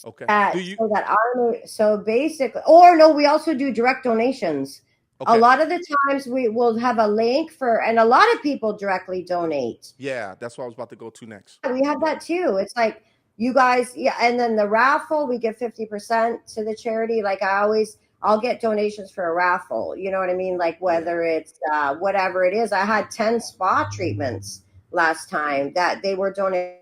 Okay. Do That you, so that our so basically, or no, we also do direct donations. A okay. lot of the times we will have a link for, and a lot of people directly donate. Yeah, that's what I was about to go to next. We have Yep. that too. It's like you guys, yeah, and then the raffle, we give 50% to the charity. Like I'll get donations for a raffle. You know what I mean? Like Yeah. whether it's whatever it is. I had 10 spa treatments last time that they were donated.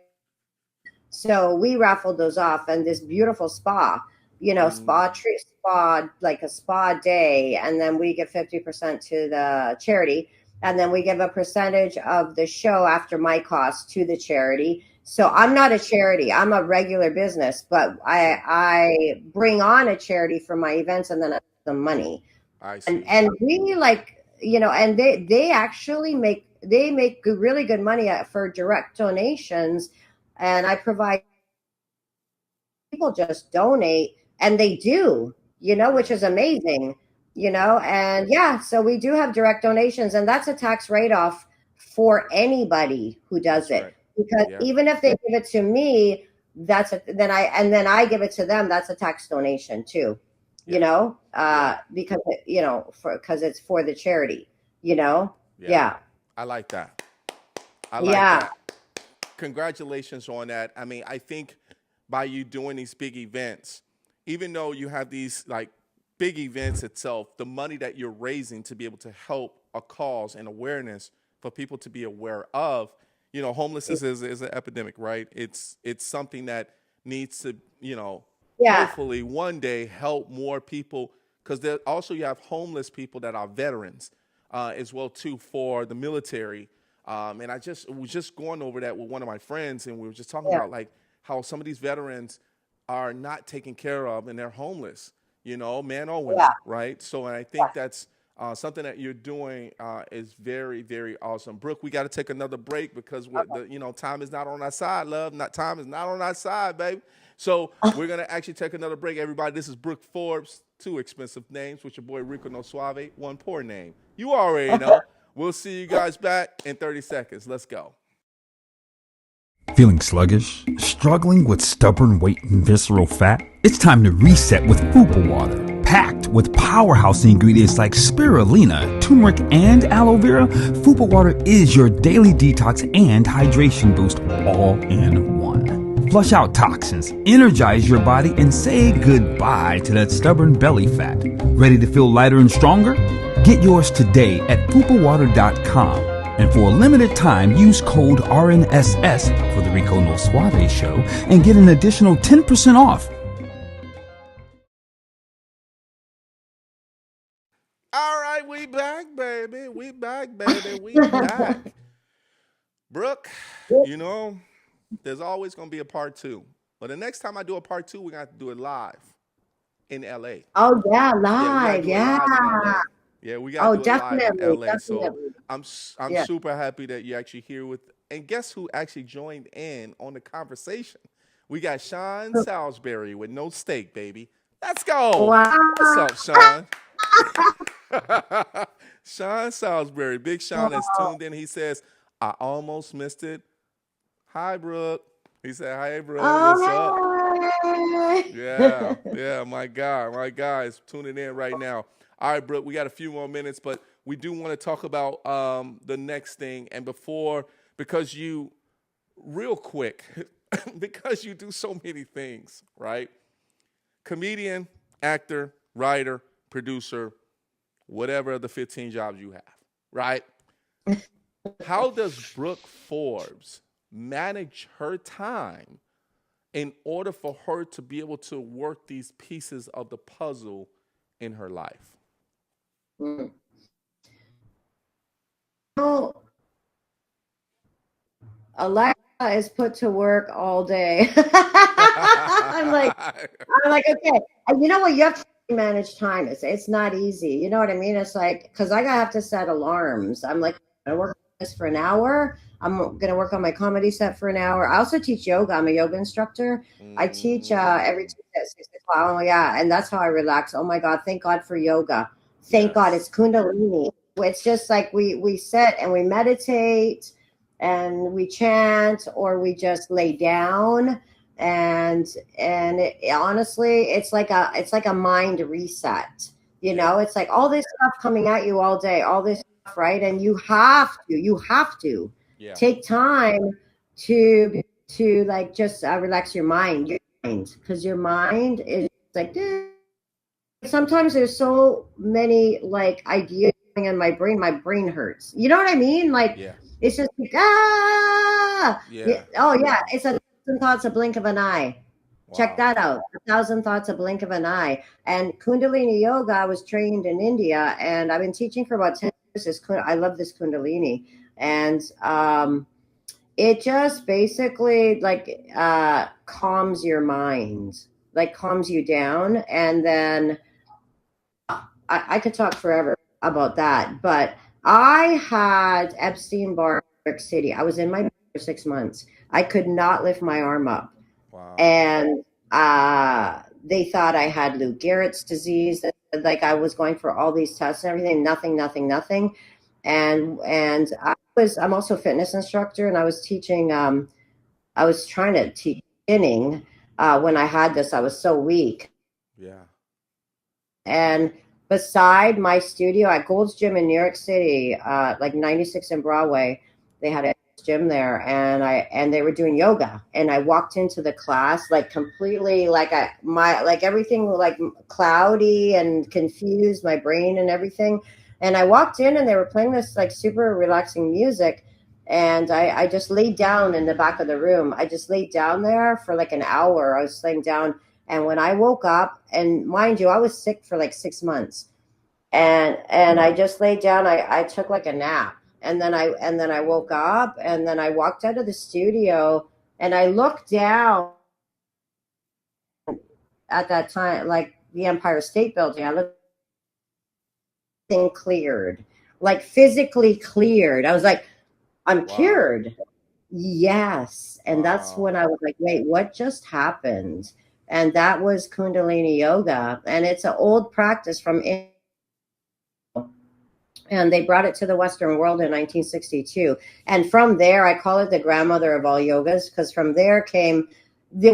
So we raffled those off, and this beautiful spa, Mm, spa, like a spa day, and then we give 50% to the charity, and then we give a percentage of the show after my cost to the charity. So I'm not a charity; I'm a regular business, but sure. I bring on a charity for my events, and then I give them money, I and see. we and they actually make really good money for direct donations, and I provide people just donate, and they do, which Yeah. is amazing, and yeah, so we do have direct donations, and that's a tax write-off for anybody who does That's it, right. because Yeah. even if they give it to me, then I give it to them, that's a tax donation too, Yeah. Yeah. because because it's for the charity, Yeah. yeah, I like that. I like yeah, that. Congratulations on that. I mean, I think by you doing these big events, even though you have these like big events itself, the money that you're raising to be able to help a cause and awareness for people to be aware of, homelessness is an epidemic, right? It's something that needs to, yeah, hopefully one day help more people, because there also you have homeless people that are veterans as well too for the military. And I just was just going over that with one of my friends, and we were just talking yeah, about like how some of these veterans are not taken care of and they're homeless, men or yeah, women, right? So, and I think that's something that you're doing is very, very awesome. Brooke, we got to take another break because time is not on our side, love. Not time is not on our side, baby. So we're gonna actually take another break, everybody. This is Brooke Forbes, two expensive names with your boy Rico No Suave, one poor name. You already know. We'll see you guys back in 30 seconds. Let's go. Feeling sluggish? Struggling with stubborn weight and visceral fat? It's time to reset with Fupa Water. Packed with powerhouse ingredients like spirulina, turmeric, and aloe vera, Fupa Water is your daily detox and hydration boost all in one. Flush out toxins, energize your body, and say goodbye to that stubborn belly fat. Ready to feel lighter and stronger? Get yours today at fupawater.com. And for a limited time, use code RNSS for the Rico No Suave show and get an additional 10% off. All right, we back, baby. We back, baby. We back. Brooke, there's always going to be a part two. But the next time I do a part two, we're going to have to do it live in LA. oh yeah, Yeah, we got to live, do it yeah, live in LA. Yeah, we got to oh, do it live in definitely, LA. So definitely, I'm yeah. super happy that you're actually here with. And guess who actually joined in on the conversation? We got Sean Salisbury with No Steak, baby. Let's go. What's Wow. up, Sean? Sean Salisbury, Big Sean has tuned in. He says, I almost missed it. Hi, Brooke. He said, hi, Brooke. What's up? Oh, Yeah, hey. yeah, my guy is tuning in right now. All right, Brooke, we got a few more minutes, but we do want to talk about the next thing. And because you, real quick, because you do so many things, right? Comedian, actor, writer, producer, whatever the 15 jobs you have, right? How does Brooke Forbes manage her time in order for her to be able to work these pieces of the puzzle in her life? Mm. Oh, Alexa is put to work all day. I'm like, okay. And you know what? You have to manage time. It's not easy. You know what I mean? It's like because I have to set alarms. I'm like, I work on this for an hour. I'm gonna work on my comedy set for an hour. I also teach yoga. I'm a yoga instructor. I teach every Tuesday at 6 o'clock. Oh yeah, and that's how I relax. Oh my God, thank God for yoga. Thank God Yes. it's Kundalini. It's just like we sit and we meditate and we chant or we just lay down and honestly it's like a mind reset. Yeah. It's like all this stuff coming at you all day, all this stuff, right? And you have to Yeah. take time to like just relax your mind because your mind is like sometimes there's so many like ideas going in my brain hurts, you know what I mean? Like Yeah. it's just like Yeah. oh yeah, it's a thousand thoughts a blink of an eye. Check Wow. that out. A thousand thoughts a blink of an eye. And Kundalini yoga, I was trained in India and I've been teaching for about 10 years. I love this Kundalini. And it just basically like calms your mind, like calms you down. And then I could talk forever about that. But I had Epstein-Barr in New York City. I was in my bed for 6 months. I could not lift my arm up. Wow. And they thought I had Lou Gehrig's disease. Like I was going for all these tests and everything, nothing. I'm also a fitness instructor, and I was teaching. I was trying to teach spinning when I had this. I was so weak, Yeah. and beside my studio at Gold's Gym in New York City, like 96 and Broadway, they had a gym there, and they were doing yoga, and I walked into the class like completely like everything like cloudy and confused, my brain and everything. And I walked in, and they were playing this like super relaxing music. And I just laid down in the back of the room. I just laid down there for like an hour. I was laying down, and when I woke up, and mind you, I was sick for like 6 months, and I just laid down. I took like a nap, and then I woke up, and then I walked out of the studio, and I looked down at that time, like the Empire State Building. I looked, thing cleared, like physically cleared. I was like, I'm Wow. cured. Yes. And that's Wow. when I was like, wait, what just happened? And that was Kundalini yoga. And it's an old practice from India, and they brought it to the Western world in 1962. And from there, I call it the grandmother of all yogas, because from there came the,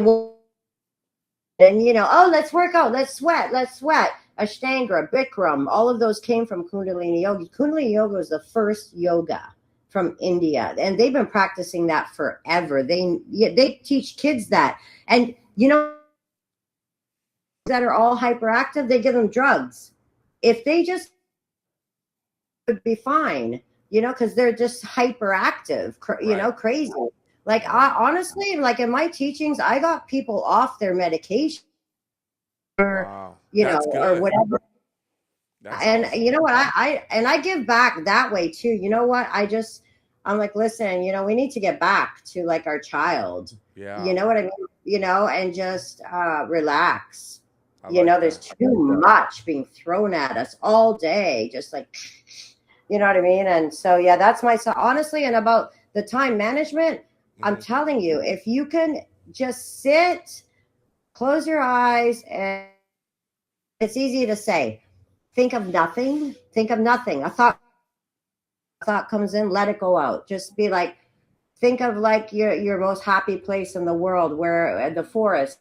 and oh, let's work out, let's sweat. Ashtanga, Bikram, all of those came from Kundalini yoga. Kundalini yoga was the first yoga from India, and they've been practicing that forever. They teach kids that, and that are all hyperactive, they give them drugs. If they just would be fine, because they're just hyperactive, Right. crazy. Like Right. I honestly, like in my teachings, I got people off their medication, or Wow. That's or good. whatever. That's And awesome. you know what, I give back that way too. You know what, I'm like, listen, we need to get back to like our child. You Yeah. know what I mean? And just relax. I like There's that. too much being thrown at us all day, just like, you know what I mean? And so, yeah, that's my, so honestly, and about the time management, I'm Hmm. telling you, if you can just sit, close your eyes, and it's easy to say, think of nothing, a thought comes in, let it go out. Just be like, think of like your most happy place in the world, where the forest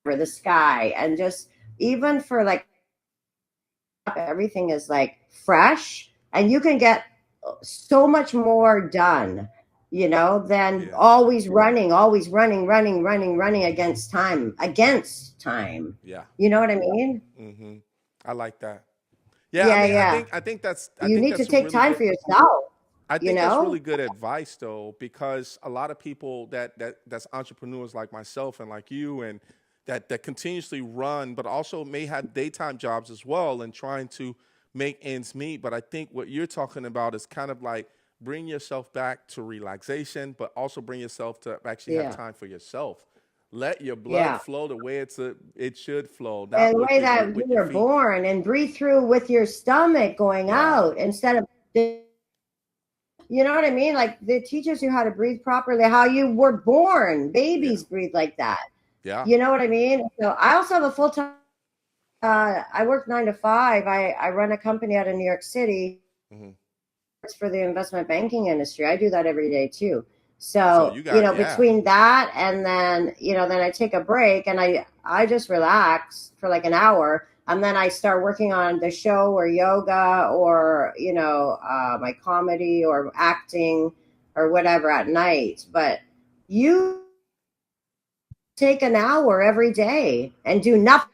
or the sky, and just even for like everything is like fresh, and you can get so much more done, than Yeah. always running against time. Yeah. You know what I mean? Hmm. I like that. Yeah. I Yeah, mean, yeah. I think You need to that's take really time good. for yourself. I you think that's know? really good advice though, because a lot of people that's entrepreneurs like myself and like you and that continuously run, but also may have daytime jobs as well and trying to make ends meet. But I think what you're talking about is kind of like bring yourself back to relaxation, but also bring yourself to actually have Yeah. time for yourself. Let your blood Yeah. flow the way it should flow, And not the with way that we with your were feet. born, and breathe through with your stomach going Yeah, out instead of, you know what I mean? Like it teaches you how to breathe properly, how you were born. yeah, Babies breathe like that. yeah. You know what I mean? So I also have a full time. I work 9 to 5. I run a company out of New York City. Hmm. It's for the investment banking industry. I do that every day too. So So you got, yeah, between that and then then I take a break and I just relax for like an hour, and then I start working on the show or yoga or my comedy or acting or whatever at night. But you take an hour every day and do nothing.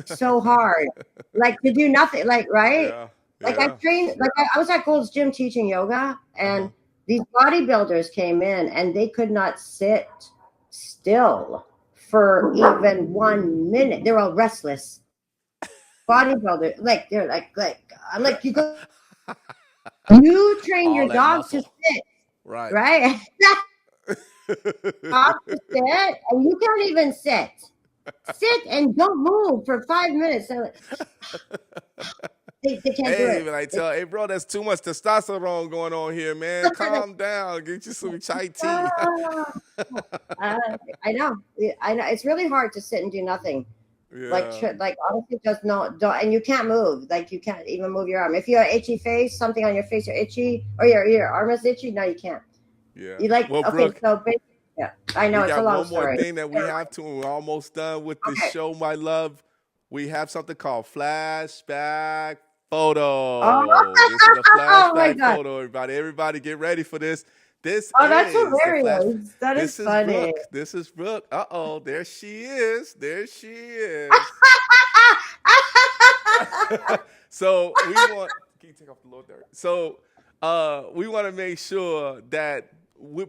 So hard, like to do nothing, like, right? yeah, Like I yeah. trained, like I was at Gold's Gym teaching yoga, Uh-huh. and these bodybuilders came in and they could not sit still for even 1 minute. They're all restless. Bodybuilder, like they're like I'm like, you train All your that dog to muscle. sit, Right. right? Dog to sit, and you can't even sit. Sit and don't move for 5 minutes. So they can't do Hey, it. but I tell, hey, bro, there's too much testosterone going on here, man. Calm down. Get you some chai tea. Ah, uh, I know. I know. It's really hard to sit and do nothing. Like, Yeah, like honestly, just no, don't, and you can't move. Like, you can't even move your arm. If you have itchy face, something on your face, you're itchy, or your arm is itchy. No, you can't. yeah. You like Well, okay. Brooke, So basically, yeah, I know we it's a got long one more story. thing that we have to, and we're almost done with this Okay. show, my love. We have something called flashback Oh, photo. This is a oh my flashback god. photo, everybody. Everybody get ready for this. This Oh, that's is the flash. hilarious. That is This is funny. Brooke. This is Brooke. Uh-oh, there she is. There she is. So we want, can you take off the lower there? So we want to make sure that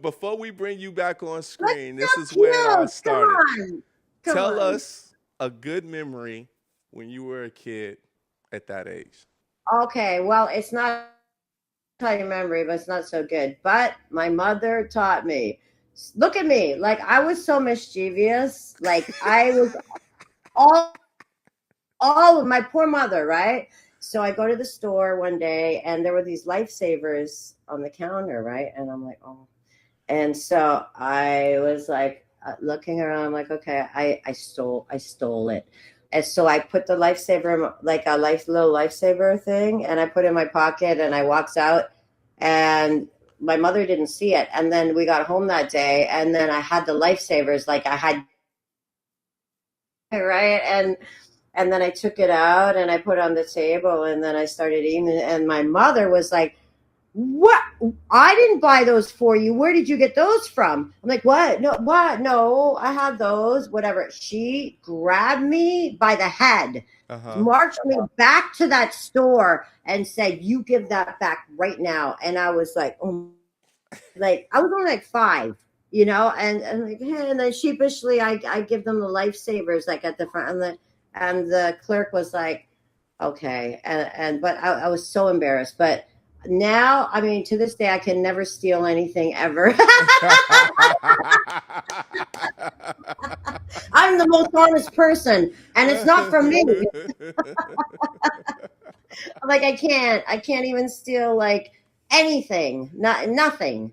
before we bring you back on That's screen, so this is where it all cute. Come started. on. Come Tell on. us a good memory when you were a kid at that age. Okay. Well, it's not your memory, but it's not so good. But my mother taught me. Look at me. Like I was so mischievous. Like I was all my poor mother, right? So I go to the store one day and there were these lifesavers on the counter, right? And I'm like, oh. And so I was like looking around, I'm like, okay, I stole it. And so I put the lifesaver, like a little lifesaver thing, and I put it in my pocket and I walks out, and my mother didn't see it. And then we got home that day and then I had the lifesavers, like I had, right? And then I took it out and I put it on the table and then I started eating it. And my mother was like, what? I didn't buy those for you. Where did you get those from? I'm like, what? No, what? No, I have those, whatever. She grabbed me by the head, Uh-huh. marched me back to that store and said, you give that back right now. And I was like, oh, like I was only like 5, and like, hey, and then sheepishly I give them the lifesavers like at the front, and the clerk was like, okay, and but I was so embarrassed. But now, I mean, to this day, I can never steal anything ever. I'm the most honest person, and it's not from me. Like I can't even steal like anything, nothing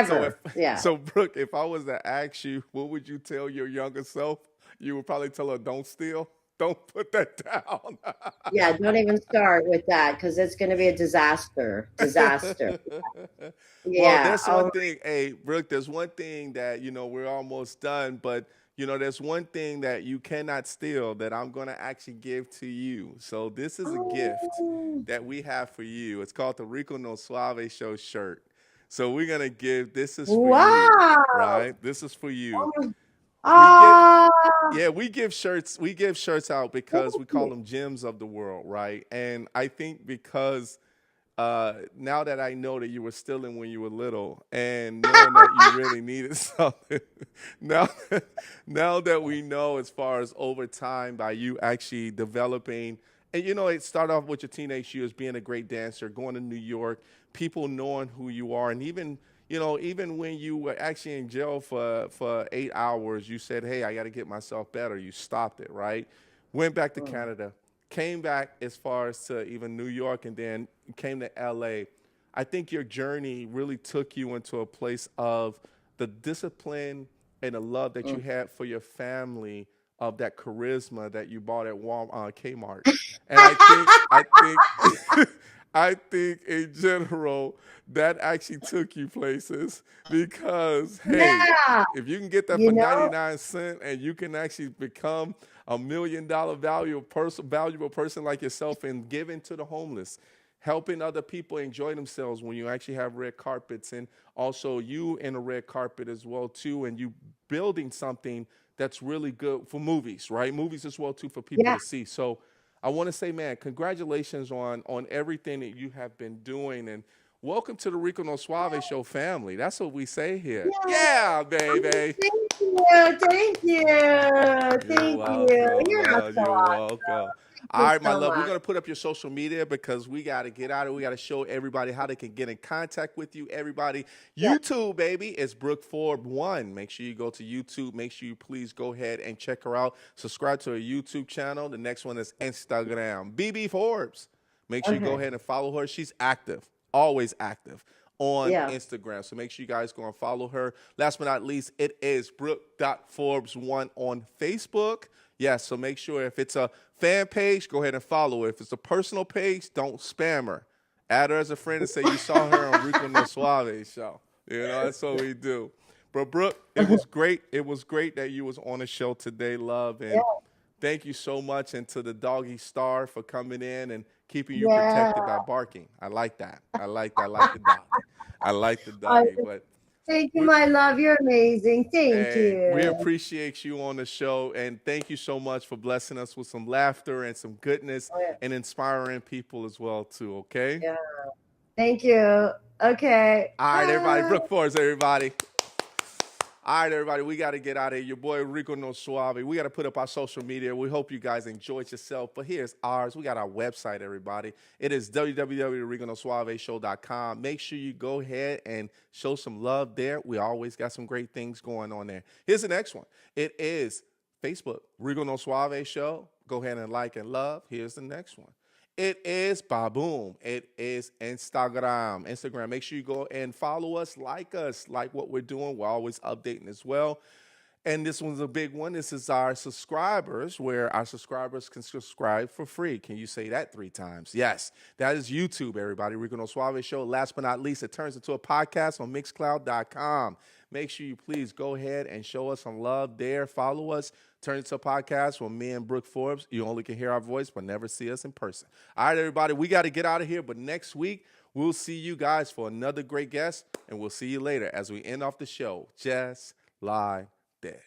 so if ever. Yeah. so Brooke, if I was to ask you, what would you tell your younger self? You would probably tell her, don't steal. Don't put that down. Yeah, don't even start with that because it's going to be a disaster. Disaster. Well, Yeah. there's one Oh, thing, hey, Brooke, there's one thing that, we're almost done, but, there's one thing that you cannot steal that I'm going to actually give to you. So this is a gift oh, that we have for you. It's called the Rico No Suave Show shirt. So we're going to give, this is for you, wow. right? This is for you. Oh, We get, ah, yeah, we give shirts out thank because we call you. them gems of the world, right? And I think because now that I know that you were stealing when you were little, and knowing that you really needed something, now, now that we know as far as over time by you actually developing, and it started off with your teenage years being a great dancer, going to New York, people knowing who you are, and even when you were actually in jail for 8 hours, you said, "Hey, I got to get myself better." You stopped it, right? Went back to Canada, came back as far as to even New York, and then came to LA. I think your journey really took you into a place of the discipline and the love that you had for your family, of that charisma that you bought at Walmart, Kmart. And I think I think in general that actually took you places because hey, Yeah, if you can get that you for know, 99 cents and you can actually become $1 million valuable person like yourself and giving to the homeless, helping other people enjoy themselves when you actually have red carpets, and also you in a red carpet as well too, and you building something that's really good for movies, right? Movies as well too for people yeah, to see. So I want to say, man, congratulations on everything that you have been doing, and welcome to the Rico No Suave Show family. That's what we say here. yeah. Yeah, Oh, baby. thank you, thank you, You're thank you. welcome, You're love. so You're awesome. welcome. Thank All you right, my so love. We're much. gonna put up your social media because we gotta get out of. We gotta show everybody how they can get in contact with you. Everybody, Yeah. YouTube, baby, it's Brooke Forbes 1. Make sure you go to YouTube. Make sure you please go ahead and check her out. Subscribe to her YouTube channel. The next one is Instagram, BB Forbes. Make sure you go Okay. ahead and follow her. She's active, always active on Yeah. Instagram. So make sure you guys go and follow her. Last but not least, it is Brooke.Forbes1 on Facebook. Yes, so make sure if it's a fan page, go ahead and follow her. If it's a personal page, don't spam her. Add her as a friend and say you saw her on Rico No Suave show. That's what we do. But Brooke, it was great. It was great that you was on the show today, love. Yeah. And thank you so much, and to the doggy star for coming in and keeping you Yeah. protected by barking. I like that. I like that. I like the doggy. I like the Oh, doggy. But thank you, we, my love. You're amazing. Thank hey, we you. appreciate you on the show, and thank you so much for blessing us with some laughter and some goodness Oh, yeah. and inspiring people as well too. Okay. Yeah. Thank you. Okay. All right, everybody. Bye. Brooke Force, everybody. All right, everybody, we got to get out of here. Your boy Rico No Suave. We got to put up our social media. We hope you guys enjoyed yourself. But here's ours. We got our website, everybody. It is www.riconosuaveshow.com. Make sure you go ahead and show some love there. We always got some great things going on there. Here's the next one. It is Facebook, Rico No Suave Show. Go ahead and like and love. Here's the next one. It is Baboom. It is Instagram. Make sure you go and follow us, like what we're doing. We're always updating as well. And this one's a big one. This is our subscribers, where our subscribers can subscribe for free. Can you say that 3 times? Yes, that is YouTube, everybody. Rico No Suave Show. Last but not least, it turns into a podcast on Mixcloud.com. Make sure you please go ahead and show us some love there. Follow us. Turn into a podcast with me and Brooke Forbes. You only can hear our voice, but never see us in person. All right, everybody, we got to get out of here. But next week, we'll see you guys for another great guest, and we'll see you later as we end off the show just like that.